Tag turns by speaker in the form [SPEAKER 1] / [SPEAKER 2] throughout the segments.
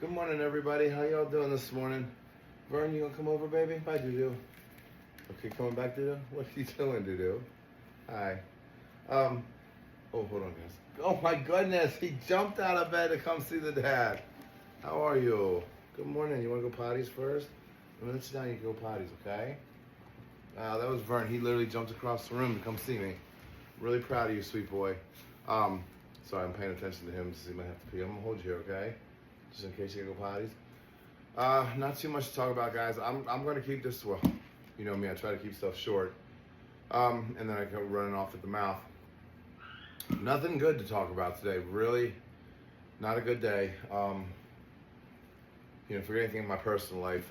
[SPEAKER 1] Good morning, everybody. How y'all doing this morning? Vern, you gonna come over, baby? Bye, Dudu. Okay, coming back, Dudu? What are you doing, Dudu? Hi. Oh, hold on, guys. Oh my goodness, he jumped out of bed to come see the dad. How are you? Good morning. You wanna go potties first? I'm gonna let you down. You can go potties, okay? That was Vern. He literally jumped across the room to come see me. Really proud of you, sweet boy. Sorry, I'm paying attention to him. So he might have to pee. I'm gonna hold you here, okay? Just in case you gotta go potties. Not too much to talk about, guys. I'm gonna keep this, well, you know me, I try to keep stuff short. And then I go running off at the mouth. Nothing good to talk about today, really. Not a good day. Forget anything in my personal life.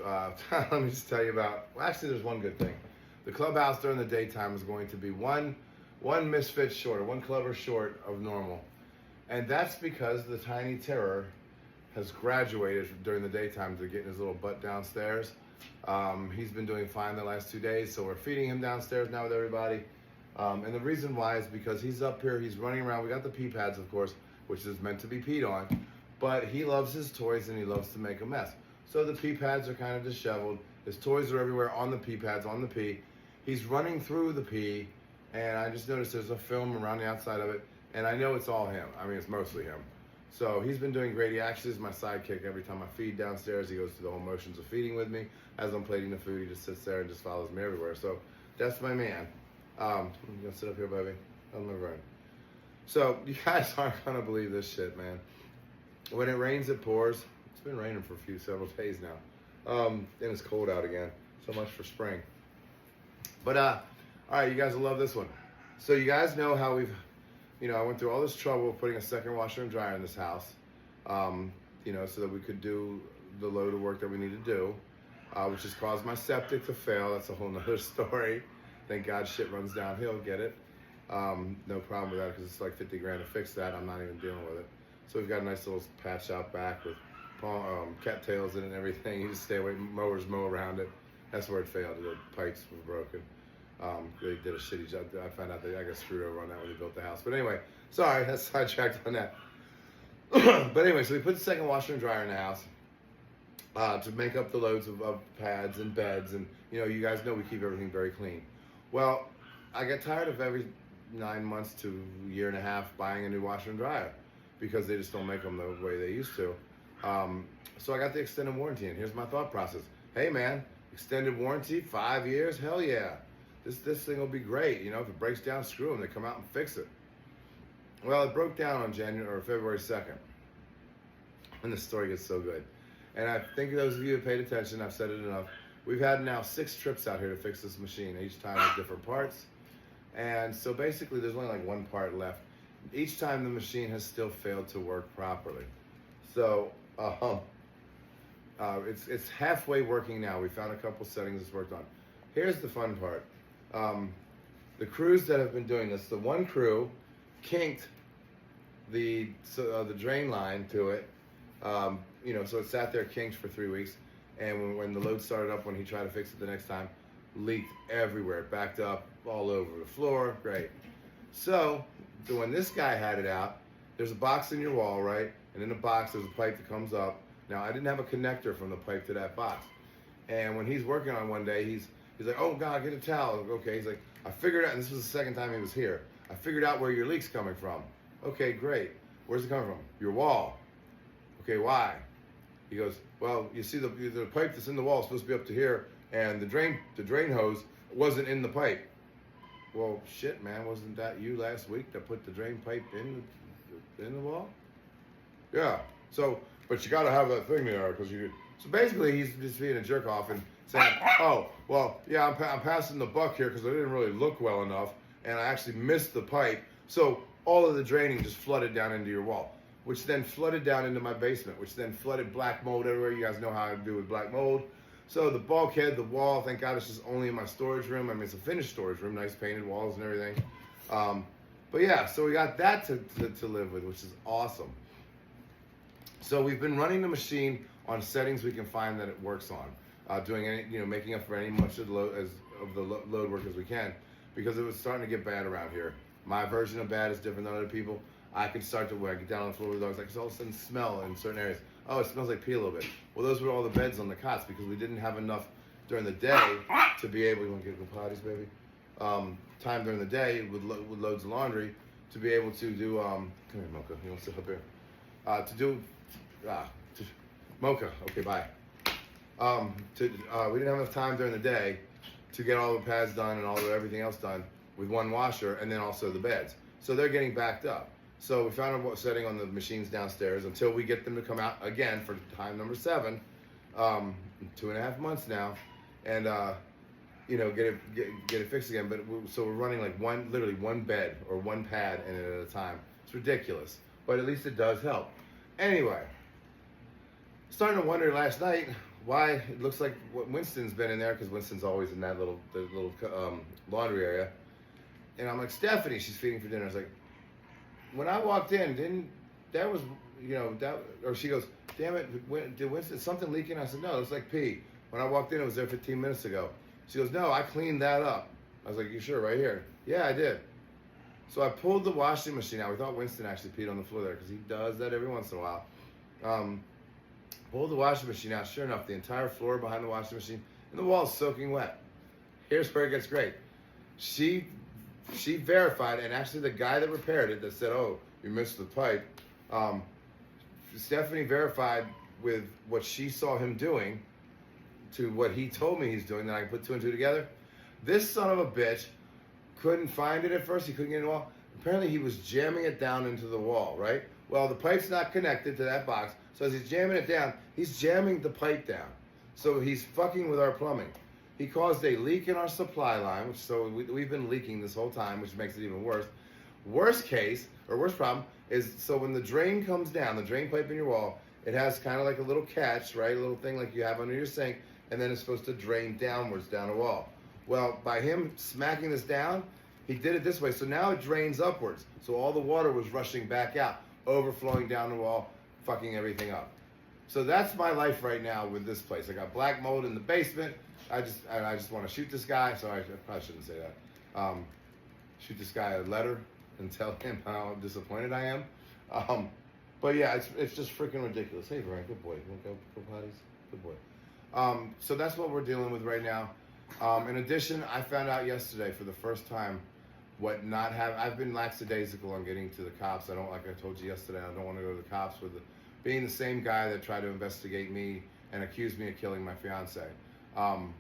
[SPEAKER 1] Let me just tell you about, well, actually there's one good thing. The clubhouse during the daytime is going to be one misfit short, or one clever short of normal. And that's because the tiny terror has graduated during the daytime to getting his little butt downstairs. He's been doing fine the last 2 days, so we're feeding him downstairs now with everybody. And the reason why is because he's up here, he's running around. We got the pee pads, of course, which is meant to be peed on, but he loves his toys and he loves to make a mess. So the pee pads are kind of disheveled. His toys are everywhere on the pee pads, on the pee. He's running through the pee, and I just noticed there's a film around the outside of it, and I know it's all him. I mean, it's mostly him. So he's been doing great. He actually is my sidekick. Every time I feed downstairs, he goes through the whole motions of feeding with me. As I'm plating the food, he just sits there and just follows me everywhere. So that's my man. I'm gonna sit up here, baby. I'm gonna run. So you guys aren't gonna believe this shit, man. When it rains, it pours. It's been raining for several days now. And it's cold out again. So much for spring. But all right, you guys will love this one. So you guys know how we've, I went through all this trouble of putting a second washer and dryer in this house, so that we could do the load of work that we need to do, which has caused my septic to fail. That's a whole nother story. Thank God shit runs downhill, get it? No problem with that because it's like 50 grand to fix that. I'm not even dealing with it. So we've got a nice little patch out back with cattails in it and everything. You just stay away, mowers mow around it. That's where it failed. The pipes were broken. They did a shitty job. I found out that I got screwed over on that when they built the house. But anyway, sorry, that's sidetracked on that. But anyway, so we put the second washer and dryer in the house to make up the loads of pads and beds. And, you guys know we keep everything very clean. Well, I got tired of every 9 months to a year and a half buying a new washer and dryer because they just don't make them the way they used to. So I got the extended warranty, and here's my thought process. Hey, man, extended warranty, 5 years? Hell yeah. This thing will be great. If it breaks down, screw them. They come out and fix it. Well, it broke down on February 2nd. And the story gets so good. And I think those of you who paid attention, I've said it enough. We've had now 6 trips out here to fix this machine, each time with different parts. And so basically there's only like one part left. Each time the machine has still failed to work properly. So it's halfway working now. We found a couple settings it's worked on. Here's the fun part. The crews that have been doing this, the one crew kinked the drain line to it, so it sat there kinked for 3 weeks, and when the load started up, when he tried to fix it the next time, leaked everywhere, backed up all over the floor. Great. So when this guy had it out, there's a box in your wall, right? And in the box there's a pipe that comes up. Now I didn't have a connector from the pipe to that box, and when he's working on one day, he's like, oh God, get a towel. Okay, he's like, I figured out, and this was the second time he was here, I figured out where your leak's coming from. Okay, great. Where's it coming from? Your wall. Okay, why? He goes, well, you see the pipe that's in the wall is supposed to be up to here, and the drain hose wasn't in the pipe. Well, shit, man, wasn't that you last week that put the drain pipe in the wall? Yeah. So, but you got to have that thing there because you. So basically, he's just being a jerk off and saying, oh, well, yeah, I'm passing the buck here because I didn't really look well enough, and I actually missed the pipe. So all of the draining just flooded down into your wall, which then flooded down into my basement, which then flooded black mold everywhere. You guys know how I do with black mold. So the bulkhead, the wall, thank God it's just only in my storage room. I mean, it's a finished storage room, nice painted walls and everything. But yeah, so we got that to live with, which is awesome. So we've been running the machine on settings we can find that it works on, doing any, making up for any much of the load work as we can, because it was starting to get bad around here. My version of bad is different than other people. I could start to, when I get down on the floor with the dogs, I can all of a sudden smell in certain areas. Oh, it smells like pee a little bit. Well, those were all the beds on the cots because we didn't have enough during the day to be able, you want to get the potties, baby? Time during the day with loads of laundry to be able to do, come here, Mocha, you want to sit up here? Mocha, okay, bye. We didn't have enough time during the day to get all the pads done and everything else done with one washer, and then also the beds. So they're getting backed up. So we found a setting on the machines downstairs until we get them to come out again for time number 7, 2.5 months now, and get it fixed again. But so we're running like literally one bed or one pad in it at a time. It's ridiculous, but at least it does help. Anyway, starting to wonder last night why it looks like Winston's been in there, because Winston's always in that little laundry area. And I'm like, Stephanie, she's feeding for dinner. I was like, when I walked in, or she goes, damn it, did Winston, something leaking? I said, no, it looks like pee. When I walked in, it was there 15 minutes ago. She goes, no, I cleaned that up. I was like, you sure, right here? Yeah, I did. So I pulled the washing machine out. We thought Winston actually peed on the floor there, because he does that every once in a while. Pulled the washing machine out. Sure enough, the entire floor behind the washing machine and the wall is soaking wet. Here's where it gets great. She verified, and actually the guy that repaired it that said, oh, you missed the pipe, Stephanie verified with what she saw him doing to what he told me he's doing, that I can put 2 and 2 together. This son of a bitch couldn't find it at first. He couldn't get it in the wall. Apparently he was jamming it down into the wall, right? Well, the pipe's not connected to that box, so as he's jamming it down, he's jamming the pipe down. So he's fucking with our plumbing. He caused a leak in our supply line, so we've been leaking this whole time, which makes it even worse. Worst problem is, so when the drain comes down, the drain pipe in your wall, it has kind of like a little catch, right? A little thing like you have under your sink, and then it's supposed to drain downwards down the wall. Well, by him smacking this down, he did it this way, so now it drains upwards. So all the water was rushing back out, overflowing down the wall, fucking everything up. So that's my life right now with this place. I got black mold in the basement. I just want to shoot this guy. Sorry, I probably shouldn't say that. Shoot this guy a letter and tell him how disappointed I am. But yeah, it's just freaking ridiculous. Hey, Brian, good boy. You want to go potties? Good boy. So that's what we're dealing with right now. In addition, I found out yesterday for the first time I've been lackadaisical on getting to the cops. Like I told you yesterday, I don't want to go to the cops with being the same guy that tried to investigate me and accused me of killing my fiance on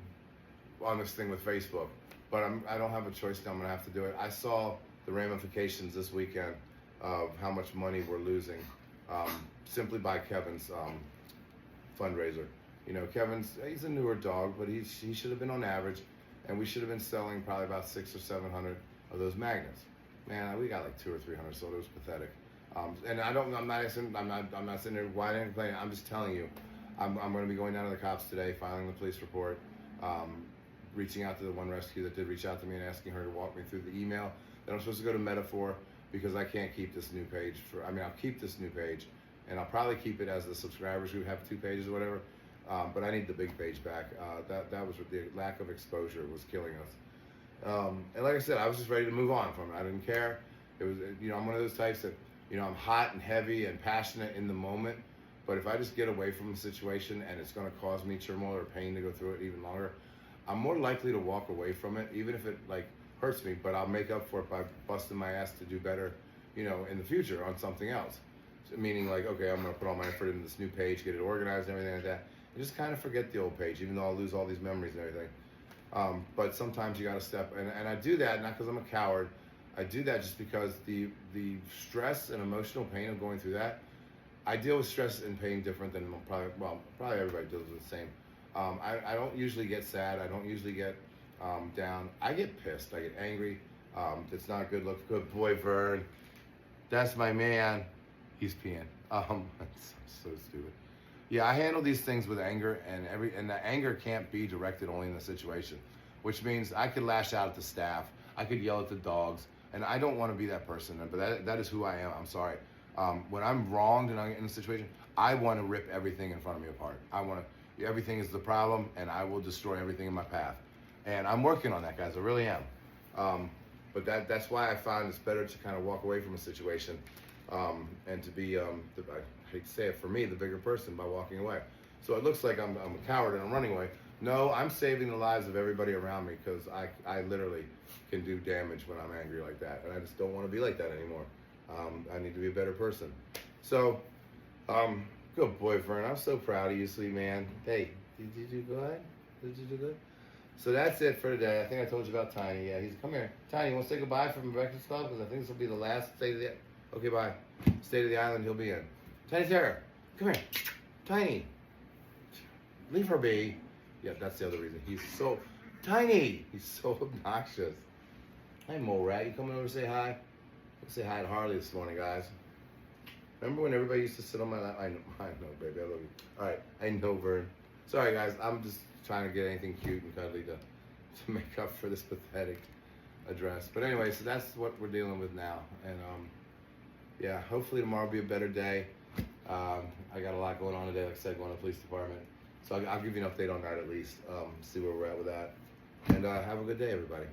[SPEAKER 1] this thing with Facebook. But I don't have a choice now. I'm going to have to do it. I saw the ramifications this weekend of how much money we're losing simply by Kevin's fundraiser. You know, he's a newer dog, but he should have been on average, and we should have been selling probably about 600 or 700 of those magnets. Man, we got like 200 or 300, so it was pathetic. And I'm not sitting there whining and complaining. I'm just telling you, I'm going to be going down to the cops today, filing the police report, reaching out to the one rescue that did reach out to me and asking her to walk me through the email that I'm supposed to go to Meta for, because I can't keep this new page I'll keep this new page, and I'll probably keep it as the subscribers who have 2 pages or whatever. But I need the big page back. That was the lack of exposure was killing us. And like I said, I was just ready to move on from it. I didn't care. It was, I'm one of those types that, I'm hot and heavy and passionate in the moment. But if I just get away from the situation and it's going to cause me turmoil or pain to go through it even longer, I'm more likely to walk away from it, even if it hurts me. But I'll make up for it by busting my ass to do better, in the future on something else. So, meaning okay, I'm going to put all my effort into this new page, get it organized and everything like that. And just kind of forget the old page, even though I'll lose all these memories and everything. But sometimes you got to step, and I do that not because I'm a coward. I do that just because the stress and emotional pain of going through that, I deal with stress and pain different than probably everybody deals with the same. I don't usually get sad. I don't usually get down. I get pissed. I get angry. It's not a good look. Good boy, Vern. That's my man. He's peeing. That's so stupid. Yeah, I handle these things with anger, and the anger can't be directed only in the situation, which means I could lash out at the staff, I could yell at the dogs, and I don't want to be that person, but that is who I am. I'm sorry. When I'm wronged and I'm in a situation, I want to rip everything in front of me apart. Everything is the problem, and I will destroy everything in my path. And I'm working on that, guys. I really am. But that's why I find it's better to kind of walk away from a situation and to be I hate to say it, for me, the bigger person by walking away. So it looks like I'm a coward and I'm running away. No, I'm saving the lives of everybody around me because I literally can do damage when I'm angry like that. And I just don't want to be like that anymore. I need to be a better person. So, good boy, Vern. I'm so proud of you, sweet man. Hey, did you do good? Did you do good? So that's it for today. I think I told you about Tiny. Yeah, come here. Tiny, you want to say goodbye from Breakfast Club? Because I think this will be the last state of the... Okay, bye. State of the island he'll be in. Tiny Terror, come here. Tiny. Leave her be. Yeah, that's the other reason. He's so... Tiny! He's so obnoxious. Hey, Mole Rat, you coming over to say hi? Let's say hi to Harley this morning, guys. Remember when everybody used to sit on my lap? I know, baby, I love you. All right, I know, Vern. Sorry, guys, I'm just trying to get anything cute and cuddly to make up for this pathetic address. But anyway, so that's what we're dealing with now. And yeah, hopefully tomorrow will be a better day. I got a lot going on today, like I said, going to the police department. So I'll give you an update on that at least, see where we're at with that. And have a good day, everybody.